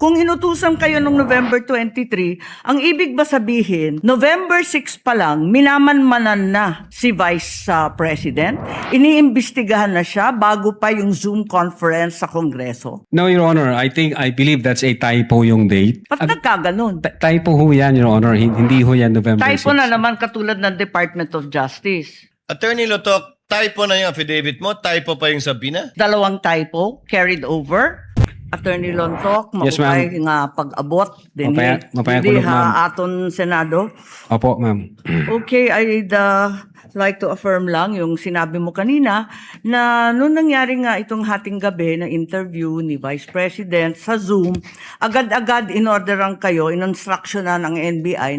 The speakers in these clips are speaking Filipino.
Kung inutusan kayo noong November 23, ang ibig ba sabihin, November 6 pa lang, minamanmanan na si Vice President? Iniimbestigahan na siya bago pa yung Zoom conference sa Kongreso? No, Your Honor. I believe that's a typo yung date. Ba't nagkaganon? Typo ho yan, Your Honor. Hindi ho yan November 6. Typo na naman katulad ng Department of Justice. Attorney Lotok, typo na yung affidavit mo, typo pa yung subpoena? Dalawang typo carried over. Attorney Lontok, Yes, ma'am. maupay nga pag-abot din Mapaya hindi kulog, ma'am. aton Senado. Opo, ma'am. Okay, I'd like to affirm lang yung sinabi mo kanina na noong nangyari nga itong hating gabi na interview ni Vice President sa Zoom, agad-agad in-orderan kayo, in-instruction na ng NBI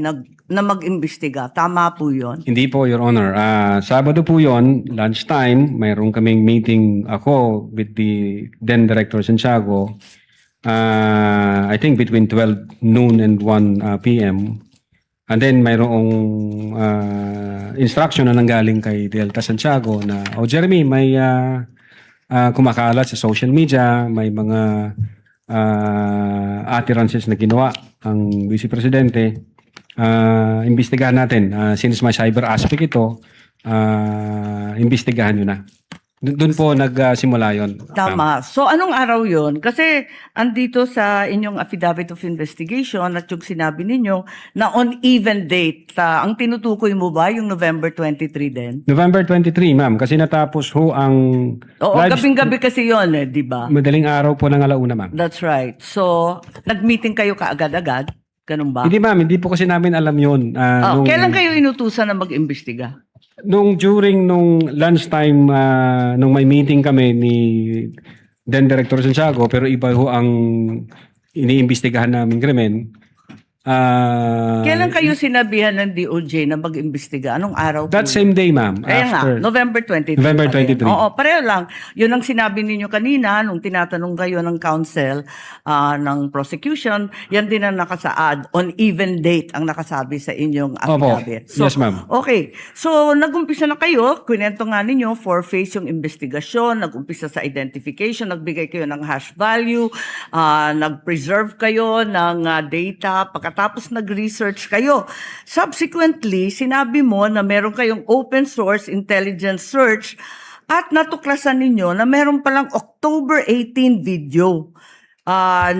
na mag-imbestiga. Tama po yun. Hindi po, Your Honor. Sabado po yon, lunchtime, mayroon kaming meeting ako with the then Director Santiago. I think between 12 noon and 1 p.m. And then mayroong instruction na nanggaling kay Delta Santiago na, Jeremy, may kumakalat sa social media, may mga utterances na ginawa ang Vice Presidente. Imbestigahan natin. Since may cyber aspect ito, imbestigahan nyo na. Doon po nagsimula yun. Tama. So anong araw yon? Kasi andito sa inyong affidavit of investigation at yung sinabi ninyo na on even date, ang tinutukoy mo ba yung November 23 din? November 23, ma'am. Kasi natapos ho ang Oo, live- gabing-gabi kasi yon di ba? madaling araw po ng alauna, ma'am. That's right. So, nag-meeting kayo kaagad-agad? Ganun ba? Hindi, ma'am. Hindi po kasi namin alam yun. Kailan kayo inutusan na mag-imbestiga? During lunchtime, nung may meeting kami ni then Director Santiago, pero iba ho ang iniimbestigahan namin krimen. Kailan kayo sinabihan ng DOJ na mag-imbestiga? Anong araw? That po same day, ma'am. Kaya nga, After November 23. November pa rin. 23. Oo, pareho lang. Yun ang sinabi ninyo kanina nung tinatanong kayo ng counsel ng prosecution. Yan din ang nakasaad. On even date ang nakasabi sa inyong Opo. affidavit. Yes, ma'am. Okay. So, nag-umpisa na kayo. Kwento nga ninyo, four-phase yung investigasyon. Nag-umpisa sa identification. Nagbigay kayo ng hash value. Nag-preserve kayo ng data. Pagkatapos nag-research kayo. Subsequently, sinabi mo na meron kayong open source intelligence search at natuklasan ninyo na meron palang October 18 video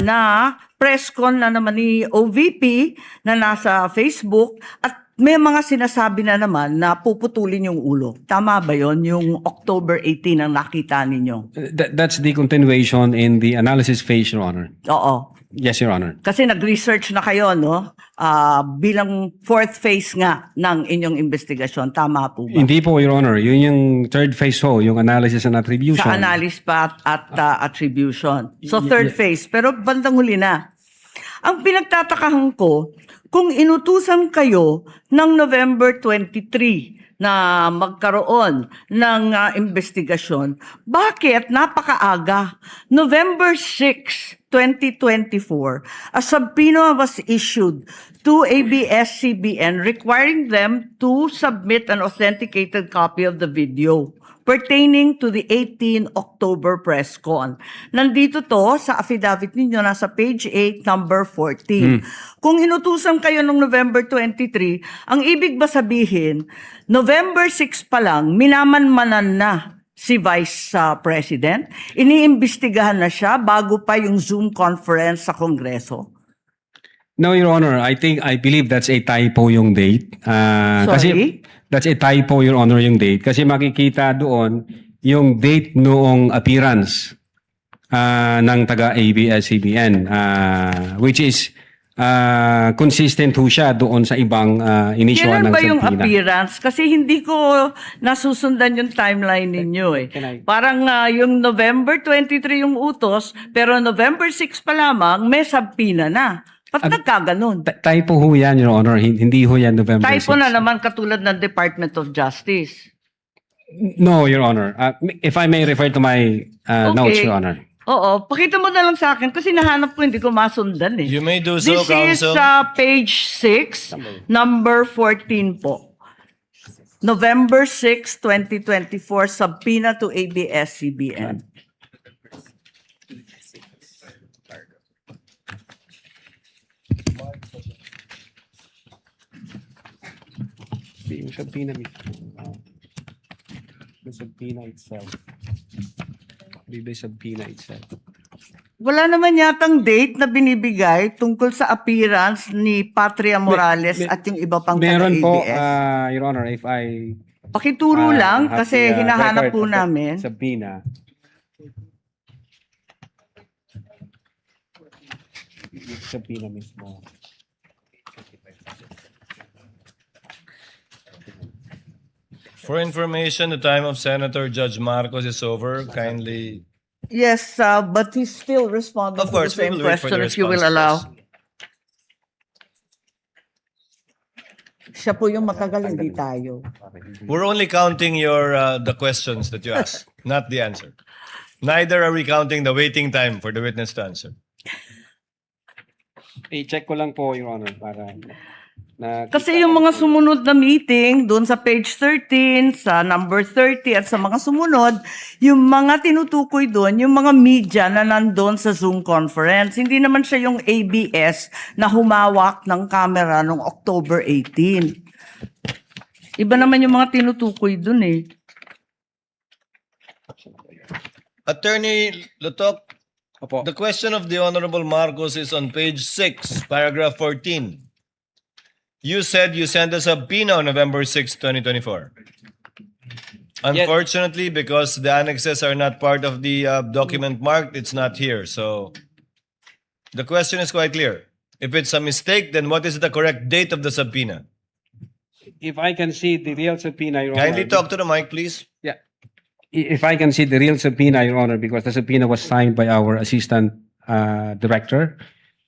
na press con na naman ni OVP na nasa Facebook at may mga sinasabi na naman na puputulin yung ulo. Tama ba yon yung October 18 ang nakita ninyo? That's the continuation in the analysis phase, Your Honor. Oo. Yes, Your Honor. Kasi nag-research na kayo, no? Bilang fourth phase nga ng inyong investigasyon. Tama po ba? Hindi po, Your Honor. Yun yung third phase ho, yung analysis and attribution. Sa analysis pa at attribution. So third phase. Pero bandang huli na. Ang pinagtatakahan ko, kung inutusan kayo ng November 23 na magkaroon ng investigasyon, bakit napakaaga? November 6, 2024, a subpoena was issued to ABS-CBN requiring them to submit an authenticated copy of the video pertaining to the 18 October press con. Nandito to sa affidavit ninyo, nasa page 8, number 14. Kung inutusan kayo noong November 23, ang ibig ba sabihin, November 6 pa lang, minamanmanan na si Vice President? Iniimbestigahan na siya bago pa yung Zoom conference sa Kongreso? No, Your Honor. I believe that's a typo yung date. Kasi that's a typo, Your Honor, yung date. Kasi makikita doon yung date noong appearance ng taga-ABS-CBN, which is consistent ho siya doon sa ibang inisyuan ng Kailan ba yung subpoena. appearance? Kasi hindi ko nasusundan yung timeline ninyo eh. Parang yung November 23 yung utos, pero November 6 pa lamang, may subpoena na. Ba't nagkaganon? Typo ho yan, Your Honor. Hindi ho yan November 6. Typo na naman katulad ng Department of Justice. No, Your Honor. If I may refer to my notes, Your Honor. Oo, pakita mo na lang sa akin kasi nahanap ko hindi ko masundan eh. You may do so, This is counsel. page 6, number 14 po. November 6, 2024, subpoena to ABS-CBN. subpoena mismo. The subpoena itself. The subpoena itself. Wala naman yatang date na binibigay tungkol sa appearance ni Patria Morales me- at yung iba pang Meron po, taga-ABS. Your Honor, if I Pakituro lang have kasi the, hinahanap record po of the namin. subpoena. Yung subpoena mismo. For information, the time of Senator Judge Marcos is over. Kindly. Yes, but he's still responding Of course, to the we same will wait for question the if you will response allow. first. Siya po yung matagal, hindi tayo. We're only counting your the questions that you asked, not the answer. Neither are we counting the waiting time for the witness to answer. I-check ko lang po, Your Honor, para Kasi yung mga sumunod na meeting, doon sa page 13, sa number 30, at sa mga sumunod, yung mga tinutukoy doon, yung mga media na nandun sa Zoom conference. Hindi naman siya yung ABS na humawak ng camera noong October 18. Iba naman yung mga tinutukoy doon eh. Attorney Lutok, Opo. the question of the Honorable Marcos is on page 6, paragraph 14. You said you sent a subpoena on November 6, 2024. Unfortunately, because the annexes are not part of the document marked, it's not here. So the question is quite clear. If it's a mistake, then what is the correct date of the subpoena? If I can see the real subpoena, Your Kindly Honor. talk to the mic, please. Yeah. If I can see the real subpoena, Your Honor, because the subpoena was signed by our Assistant Director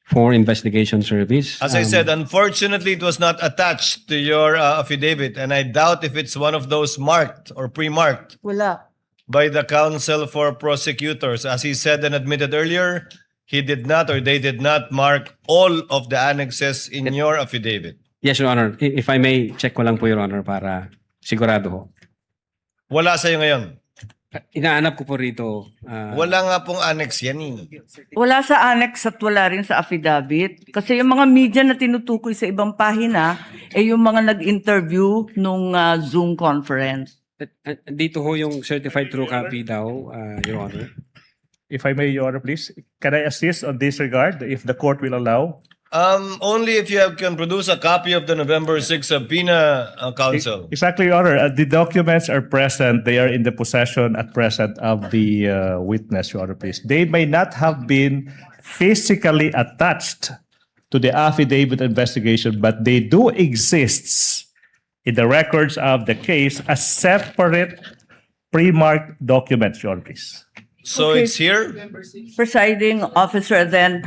for Investigation Service. As I said, unfortunately, it was not attached to your affidavit, and I doubt if it's one of those marked or pre-marked Wala. by the counsel for prosecutors. As he said and admitted earlier, he did not or they did not mark all of the annexes in your affidavit. Yes, Your Honor. If I may, check ko lang po, Your Honor, para sigurado ho. Wala sa'yo ngayon. Inaanap ko po rito. Wala nga pong annex yan eh. Wala sa annex at wala rin sa affidavit. Kasi yung mga media na tinutukoy sa ibang pahina, yung mga nag-interview nung Zoom conference. Dito ho yung certified true copy daw, Your Honor. If I may, Your Honor, please, can I assist on this regard, if the court will allow? Only if you can produce a copy of the November 6 subpoena, counsel. Exactly, Your Honor. The documents are present. They are in the possession at present of the witness, Your Honor, please. They may not have been physically attached to the affidavit investigation, but they do exist in the records of the case as separate pre-marked documents, Your Honor, please. So Okay. it's here? Presiding officer, then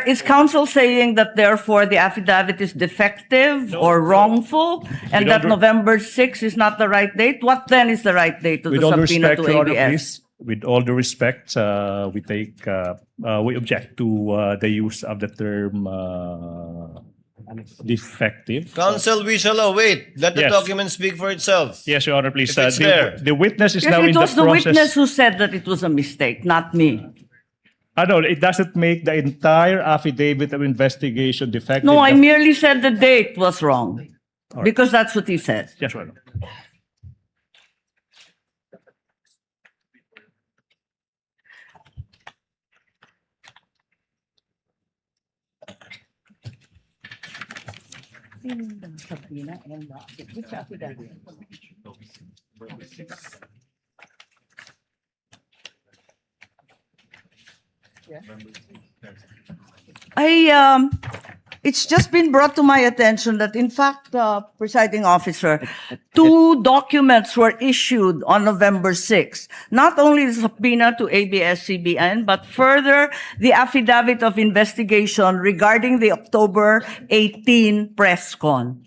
is counsel saying that therefore the affidavit is defective or wrongful, and With that all November 6 is not the right date? What then is the right date of With the all due subpoena respect, to Your Honor, ABS? please, with all due respect, we object to the use of the term defective. Counsel, we shall await. Let the Yes. document speak for itself. Yes, Your Honor, please. If it's there. The witness is Yes, now it in the was the witness process. who said that it was a mistake, not me. No, it doesn't make the entire affidavit of investigation defective. No, I merely said the date was wrong, because that's what he said. Yes, Your Honor. It's just been brought to my attention that in fact, presiding officer, 2 documents were issued on November 6. Not only the subpoena to ABS-CBN, but further the affidavit of investigation regarding the October 18 press con.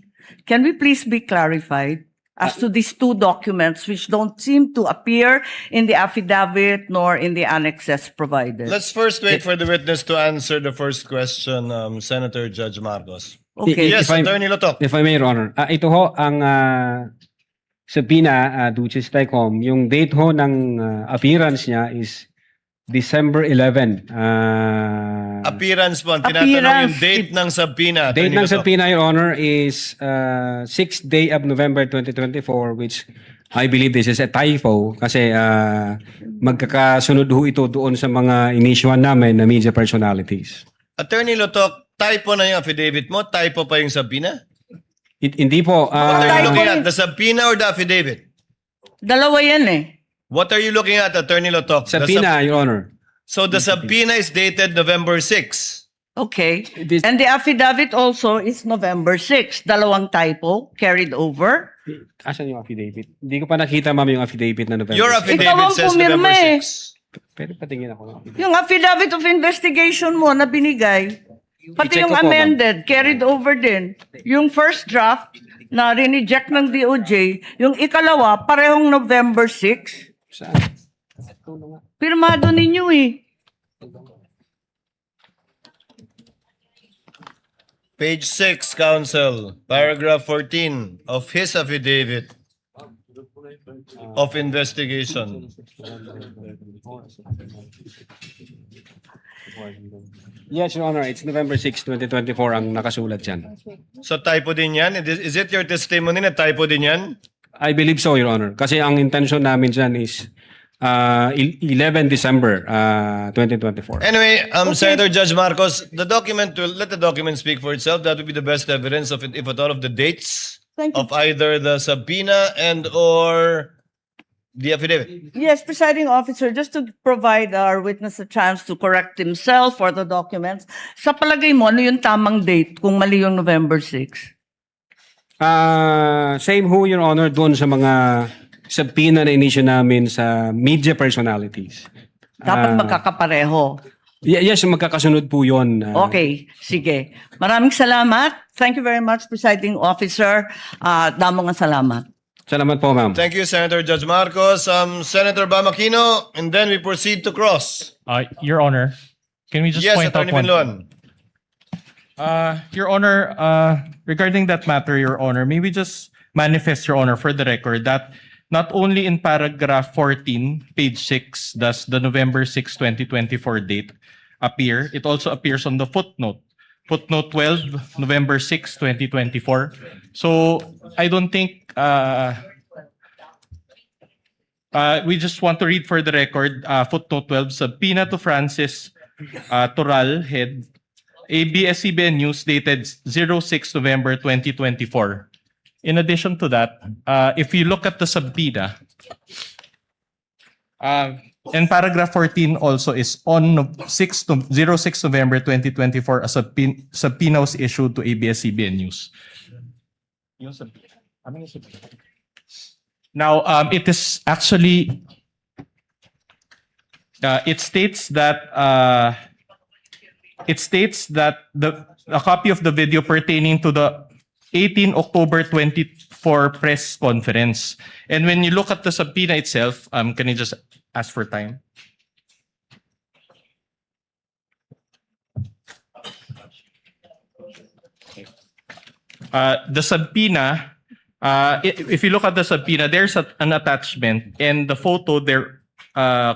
Can we please be clarified as to these 2 documents which don't seem to appear in the affidavit nor in the annexes provided? Let's first wait for the witness to answer the first question, Senator Judge Marcos. Okay. Yes, If I- Attorney Lotok. If I may, Your Honor. Ito ho, ang subpoena, Duces Tecom, yung date ho ng appearance niya is December 11. Appearance po. Ang tinatanong Appearance. yung date ng subpoena. Date Attorney ng Loto. subpoena, Your Honor, is 6th day of November 2024, which I believe this is a typo kasi magkakasunod ho ito doon sa mga inisyuan namin na media personalities. Attorney Loto, typo na yung affidavit mo? Typo pa yung subpoena? Hindi po. What are you typo looking yun. at? The subpoena or the affidavit? Dalawa yan eh. What are you looking at, Attorney Loto? subpoena, Your Honor. So the subpoena is dated November 6. Okay. This- And the affidavit also is November 6. Dalawang typo carried over. Asan yung affidavit? Hindi ko pa nakita, ma'am, yung affidavit na November. Your 6. Ikaw affidavit ang says pumirma November eh. 6. Pwede patingin ako. ng affidavit. Yung affidavit of investigation mo na binigay, pati I-check yung ko po, ma'am. amended, carried over din. Yung first draft na rineject ng DOJ, yung ikalawa, parehong November 6. Saan? Pirmado ninyo eh. Page 6, counsel, paragraph 14 of his affidavit of investigation. Yes, Your Honor. It's November 6, 2024 ang nakasulat dyan. So typo din yan? Is it your testimony na typo din yan? I believe so, Your Honor. Kasi ang intention namin dyan is 11 December 2024. Anyway, Senator Judge Marcos, the document will let the document speak for itself. That would be the best evidence of it, if at all, of the dates Thank you. of either the subpoena and or the affidavit. Yes, presiding officer, just to provide our witness a chance to correct himself or the documents, sa palagay mo, ano yung tamang date kung mali yung November 6? Same ho, Your Honor, doon sa mga subpoena na inisyu namin sa media personalities. Dapat magkakapareho. Yes, magkakasunod po yun. Okay, sige. Maraming salamat. Thank you very much, presiding officer. Damo nga salamat. Salamat po, ma'am. Thank you, Senator Judge Marcos. Senator Bamakino, and then we proceed to cross. Your Honor, can we just Yes, point out Attorney one? Binlon. Your Honor, regarding that matter, Your Honor, may we just manifest, Your Honor, for the record that not only in paragraph 14, page 6, does the November 6, 2024 date appear, it also appears on the footnote. Footnote 12, November 6, 2024. So I don't think we just want to read for the record footnote 12, subpoena to Francis Toral, head, ABS-CBN News, dated 06 November 2024. In addition to that, if you look at the subpoena, and paragraph 14 also is on 06 November 2024, a subpoena was issued to ABS-CBN News. Now, it is actually, it states that a copy of the video pertaining to the 18 October 24 press conference. And when you look at the subpoena itself, can you just ask for time? The subpoena, if you look at the subpoena, there's an attachment, and the photo there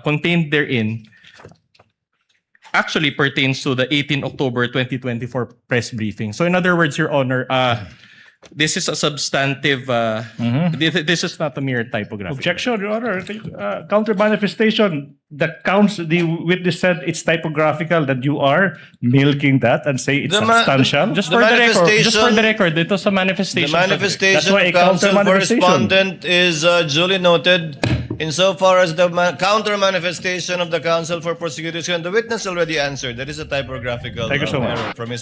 contained therein actually pertains to the 18 October 2024 press briefing. So in other words, Your Honor, this is a substantive, this is not a mere typography. Objection, Your Honor. Counter manifestation. The witness said it's typographical, that you are milking that and say it's The ma- substantial. Just The for the manifestation- record, ito sa The manifestation. manifestation That's why of a counsel for counter-manifestation. respondent is duly noted. Insofar as the counter manifestation of the counsel for prosecution, the witness already answered. That is a typographical Thank you so much. error from his